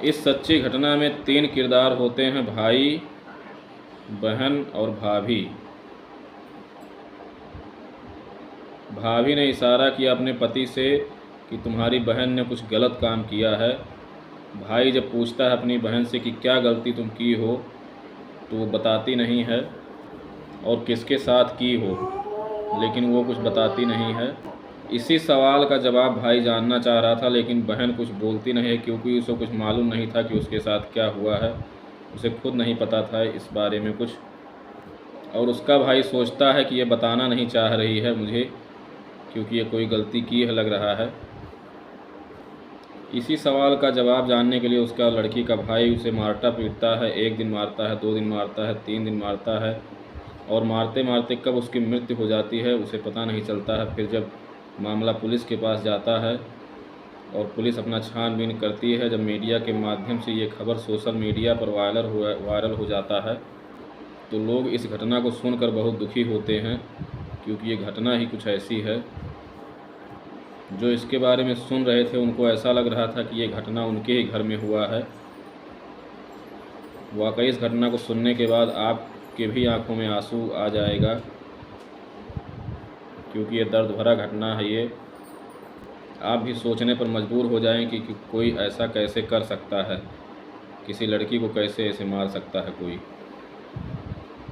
इस सच्ची घटना में 3 किरदार होते हैं, भाई, बहन और भाभी। भाभी ने इशारा किया अपने पति से कि तुम्हारी बहन ने कुछ गलत काम किया है। भाई जब पूछता है अपनी बहन से कि क्या गलती तुम की हो, तो वो बताती नहीं है और किसके साथ की हो, लेकिन वो कुछ बताती नहीं है। इसी सवाल का जवाब भाई जानना चाह रहा था, लेकिन बहन कुछ बोलती नहीं है क्योंकि उसे कुछ मालूम नहीं था कि उसके साथ क्या हुआ है। उसे खुद नहीं पता था इस बारे में कुछ, और उसका भाई सोचता है कि ये बताना नहीं चाह रही है मुझे, क्योंकि ये कोई गलती की है लग रहा है। इसी सवाल का जवाब जानने के लिए उसका लड़की का भाई उसे मारता पीटता है। 1 दिन मारता है, 2 दिन मारता है, 3 दिन मारता है, और मारते मारते कब उसकी मृत्यु हो जाती है उसे पता नहीं चलता है। फिर जब मामला पुलिस के पास जाता है और पुलिस अपना छानबीन करती है, जब मीडिया के माध्यम से ये खबर सोशल मीडिया पर वायरल हो जाता है, तो लोग इस घटना को सुनकर बहुत दुखी होते हैं, क्योंकि ये घटना ही कुछ ऐसी है। जो इसके बारे में सुन रहे थे उनको ऐसा लग रहा था कि ये घटना उनके ही घर में हुआ है। वाकई इस घटना को सुनने के बाद आपके भी आंखों में आंसू आ जाएगा, क्योंकि ये दर्द भरा घटना है। ये आप भी सोचने पर मजबूर हो जाएं कि कोई ऐसा कैसे कर सकता है, किसी लड़की को कैसे ऐसे मार सकता है कोई।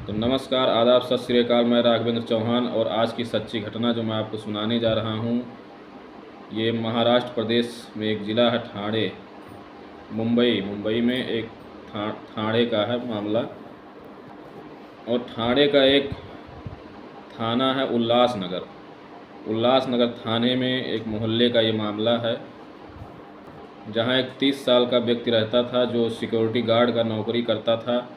तो नमस्कार, आदाब, सत श्री अकाल। मैं राघवेंद्र चौहान, और आज की सच्ची घटना जो मैं आपको सुनाने जा रहा हूँ, ये महाराष्ट्र प्रदेश में एक ज़िला है ठाणे, मुंबई में एक ठाणे का है मामला। और ठाणे का एक थाना है उल्लासनगर थाने में एक मोहल्ले का ये मामला है, जहाँ एक 30 साल का व्यक्ति रहता था जो सिक्योरिटी गार्ड का नौकरी करता था।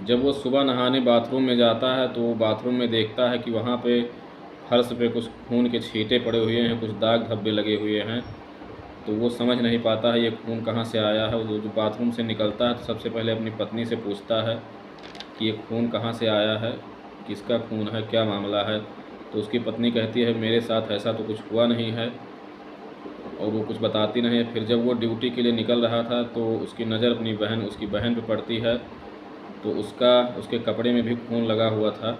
जब वो सुबह नहाने बाथरूम में जाता है तो वो बाथरूम में देखता है कि वहाँ पे फर्श पे कुछ खून के छींटे पड़े हुए हैं, कुछ दाग धब्बे लगे हुए हैं। तो वो समझ नहीं पाता है ये खून कहाँ से आया है। वो जो बाथरूम से निकलता है तो सबसे पहले अपनी पत्नी से पूछता है कि ये खून कहाँ से आया है, किसका खून है, क्या मामला है। तो उसकी पत्नी कहती है मेरे साथ ऐसा तो कुछ हुआ नहीं है, और वो कुछ बताती नहीं है। फिर जब वो ड्यूटी के लिए निकल रहा था तो उसकी नज़र उसकी बहन पे पड़ती है, तो उसके कपड़े में भी खून लगा हुआ था।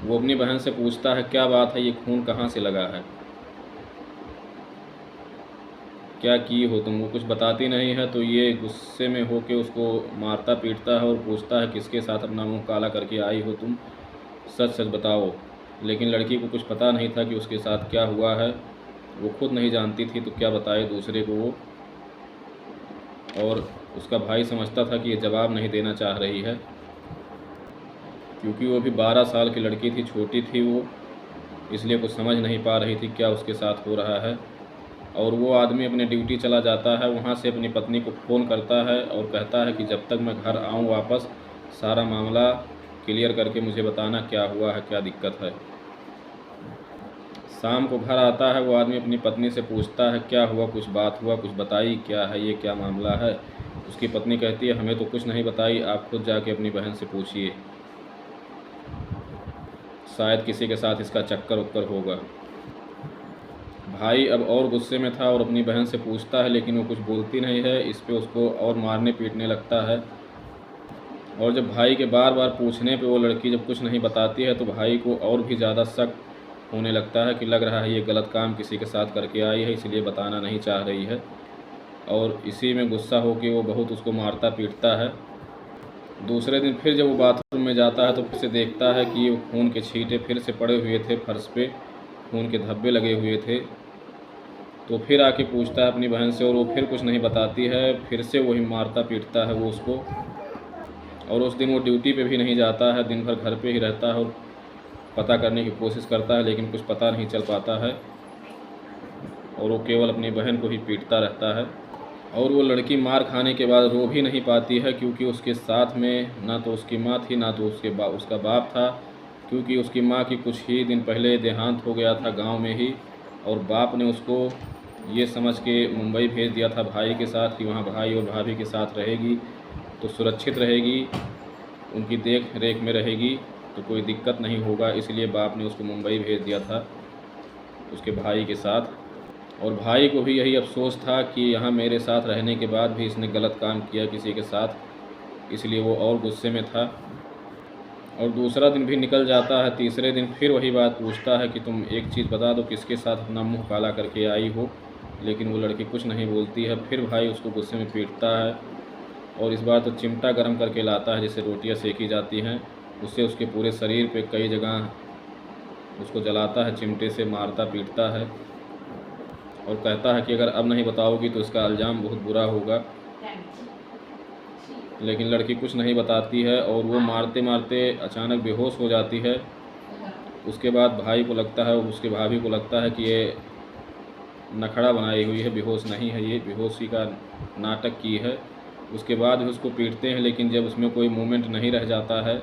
वो अपनी बहन से पूछता है क्या बात है, ये खून कहाँ से लगा है, क्या की हो तुम। वो कुछ बताती नहीं है, तो ये गुस्से में हो के उसको मारता पीटता है और पूछता है किसके साथ अपना मुंह काला करके आई हो तुम, सच सच बताओ। लेकिन लड़की को कुछ पता नहीं था कि उसके साथ क्या हुआ है, वो खुद नहीं जानती थी, तो क्या बताए दूसरे को वो। और उसका भाई समझता था कि ये जवाब नहीं देना चाह रही है, क्योंकि वो भी 12 साल की लड़की थी, छोटी थी वो, इसलिए कुछ समझ नहीं पा रही थी क्या उसके साथ हो रहा है। और वो आदमी अपने ड्यूटी चला जाता है, वहाँ से अपनी पत्नी को फ़ोन करता है और कहता है कि जब तक मैं घर आऊँ वापस, सारा मामला क्लियर करके मुझे बताना क्या हुआ है, क्या दिक्कत है। शाम को घर आता है वो आदमी, अपनी पत्नी से पूछता है क्या हुआ, कुछ बात हुआ, कुछ बताई, क्या है ये, क्या मामला है। उसकी पत्नी कहती है हमें तो कुछ नहीं बताई, आप खुद जाके अपनी बहन से पूछिए, शायद किसी के साथ इसका चक्कर उक्कर होगा। भाई अब और गुस्से में था और अपनी बहन से पूछता है, लेकिन वो कुछ बोलती नहीं है। इस पे उसको और मारने पीटने लगता है। और जब भाई के बार बार पूछने पे वो लड़की जब कुछ नहीं बताती है, तो भाई को और भी ज़्यादा शक होने लगता है कि लग रहा है ये गलत काम किसी के साथ करके आई है, इसलिए बताना नहीं चाह रही है। और इसी में गुस्सा हो के वो बहुत उसको मारता पीटता है। दूसरे दिन फिर जब वो बाथरूम में जाता है तो फिर से देखता है कि ये खून के छींटे फिर से पड़े हुए थे, फर्श पे खून के धब्बे लगे हुए थे। तो फिर आके पूछता है अपनी बहन से, और वो फिर कुछ नहीं बताती है, फिर से वही मारता पीटता है वो उसको। और उस दिन वो ड्यूटी पे भी नहीं जाता है, दिन भर घर पे ही रहता है और पता करने की कोशिश करता है, लेकिन कुछ पता नहीं चल पाता है, और वो केवल अपनी बहन को ही पीटता रहता है। और वो लड़की मार खाने के बाद रो भी नहीं पाती है, क्योंकि उसके साथ में ना तो उसकी माँ थी, ना तो उसका बाप था, क्योंकि उसकी माँ की कुछ ही दिन पहले देहांत हो गया था गांव में ही। और बाप ने उसको ये समझ के मुंबई भेज दिया था भाई के साथ कि वहाँ भाई और भाभी के साथ रहेगी तो सुरक्षित रहेगी, उनकी देख रेख में रहेगी तो कोई दिक्कत नहीं होगा, इसलिए बाप ने उसको मुंबई भेज दिया था उसके भाई के साथ। और भाई को भी यही अफसोस था कि यहाँ मेरे साथ रहने के बाद भी इसने गलत काम किया किसी के साथ, इसलिए वो और गुस्से में था। और दूसरा दिन भी निकल जाता है, तीसरे दिन फिर वही बात पूछता है कि तुम एक चीज़ बता दो, किसके साथ अपना मुंह काला करके आई हो। लेकिन वो लड़की कुछ नहीं बोलती है। फिर भाई उसको गुस्से में पीटता है और इस बार तो चिमटा गर्म करके लाता है जिससे रोटियां सेकी जाती हैं, उससे उसके पूरे शरीर पे कई जगह उसको जलाता है, चिमटे से मारता पीटता है और कहता है कि अगर अब नहीं बताओगी तो इसका इल्ज़ाम बहुत बुरा होगा। लेकिन लड़की कुछ नहीं बताती है और वो मारते मारते अचानक बेहोश हो जाती है। उसके बाद भाई को लगता है, उसके भाभी को लगता है कि ये नखड़ा बनाई हुई है, बेहोश नहीं है, ये बेहोशी का नाटक की है। उसके बाद भी उसको पीटते हैं, लेकिन जब उसमें कोई मूवमेंट नहीं रह जाता है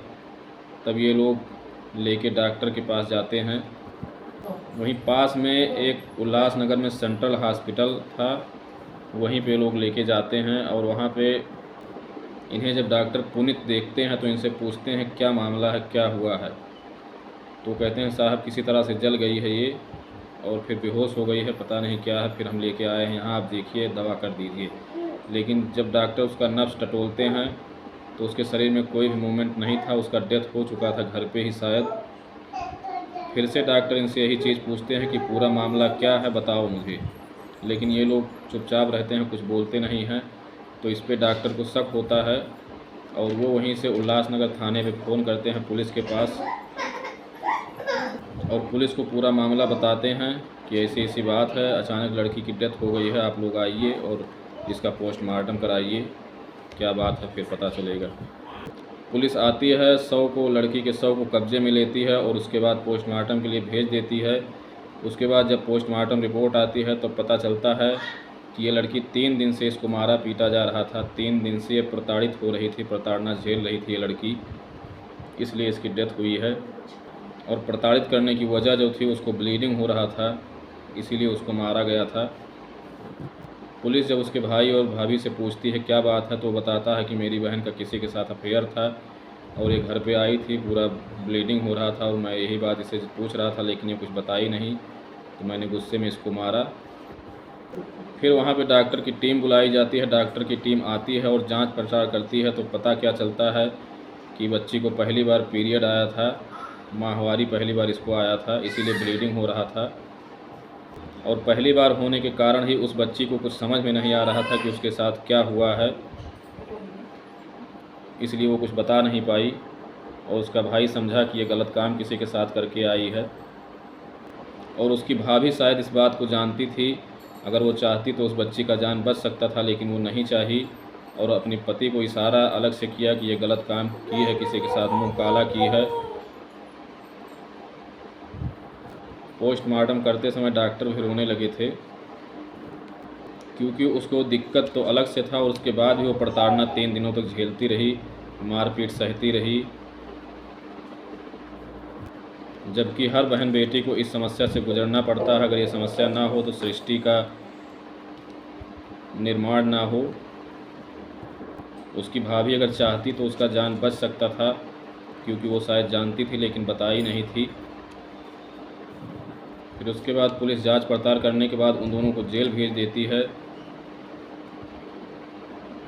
तब ये लोग लेके डॉक्टर के पास जाते हैं। वहीं पास में एक उल्लासनगर में सेंट्रल हॉस्पिटल था, वहीं पे लोग लेके जाते हैं और वहाँ पे इन्हें जब डॉक्टर पुनीत देखते हैं तो इनसे पूछते हैं क्या मामला है, क्या हुआ है। तो कहते हैं साहब किसी तरह से जल गई है ये और फिर बेहोश हो गई है, पता नहीं क्या है, फिर हम लेके आए हैं यहाँ, आप देखिए दवा कर दीजिए। लेकिन जब डॉक्टर उसका नब्ज़ टटोलते हैं तो उसके शरीर में कोई भी मूवमेंट नहीं था, उसका डेथ हो चुका था घर पे ही शायद। फिर से डॉक्टर इनसे यही चीज़ पूछते हैं कि पूरा मामला क्या है, बताओ मुझे। लेकिन ये लोग चुपचाप रहते हैं, कुछ बोलते नहीं हैं। तो इस पे डॉक्टर को शक होता है और वो वहीं से उल्लासनगर थाने पे फ़ोन करते हैं पुलिस के पास और पुलिस को पूरा मामला बताते हैं कि ऐसी ऐसी बात है, अचानक लड़की की डेथ हो गई है, आप लोग आइए और इसका पोस्टमार्टम कराइए, क्या बात है फिर पता चलेगा। पुलिस आती है, शव को, लड़की के शव को कब्जे में लेती है और उसके बाद पोस्टमार्टम के लिए भेज देती है। उसके बाद जब पोस्टमार्टम रिपोर्ट आती है तो पता चलता है कि ये लड़की 3 दिन से इसको मारा पीटा जा रहा था, 3 दिन से ये प्रताड़ित हो रही थी, प्रताड़ना झेल रही थी ये लड़की, इसलिए इसकी डेथ हुई है। और प्रताड़ित करने की वजह जो थी, उसको ब्लीडिंग हो रहा था, इसीलिए उसको मारा गया था। पुलिस जब उसके भाई और भाभी से पूछती है क्या बात है, तो वो बताता है कि मेरी बहन का किसी के साथ अफेयर था और ये घर पे आई थी, पूरा ब्लीडिंग हो रहा था और मैं यही बात इसे पूछ रहा था, लेकिन ये कुछ बताई नहीं, तो मैंने गुस्से में इसको मारा। फिर वहाँ पे डॉक्टर की टीम बुलाई जाती है, डॉक्टर की टीम आती है और जांच पड़ताल करती है। तो पता क्या चलता है कि बच्ची को पहली बार पीरियड आया था, माहवारी पहली बार इसको आया था, इसीलिए ब्लीडिंग हो रहा था। और पहली बार होने के कारण ही उस बच्ची को कुछ समझ में नहीं आ रहा था कि उसके साथ क्या हुआ है, इसलिए वो कुछ बता नहीं पाई और उसका भाई समझा कि ये गलत काम किसी के साथ करके आई है। और उसकी भाभी शायद इस बात को जानती थी, अगर वो चाहती तो उस बच्ची का जान बच सकता था, लेकिन वो नहीं चाही और अपने पति को इशारा अलग से किया कि ये गलत काम की है, किसी के साथ मुंह काला की है। पोस्टमार्टम करते समय डॉक्टर भी रोने लगे थे, क्योंकि उसको दिक्कत तो अलग से था और उसके बाद भी वो प्रताड़ना 3 दिनों तक झेलती रही, मारपीट सहती रही। जबकि हर बहन बेटी को इस समस्या से गुजरना पड़ता है, अगर ये समस्या ना हो तो सृष्टि का निर्माण ना हो। उसकी भाभी अगर चाहती तो उसका जान बच सकता था, क्योंकि वो शायद जानती थी लेकिन बताई नहीं थी। फिर उसके बाद पुलिस जांच पड़ताल करने के बाद उन दोनों को जेल भेज देती है।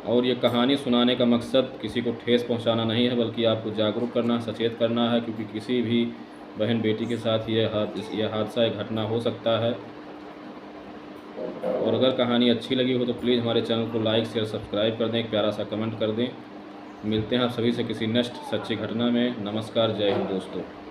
और ये कहानी सुनाने का मकसद किसी को ठेस पहुंचाना नहीं है, बल्कि आपको जागरूक करना, सचेत करना है, क्योंकि किसी भी बहन बेटी के साथ यह हादसा, एक घटना हो सकता है। और अगर कहानी अच्छी लगी हो तो प्लीज़ हमारे चैनल को लाइक शेयर सब्सक्राइब कर दें, एक प्यारा सा कमेंट कर दें। मिलते हैं आप सभी से किसी नेक्स्ट सच्ची घटना में। नमस्कार, जय हिंद दोस्तों।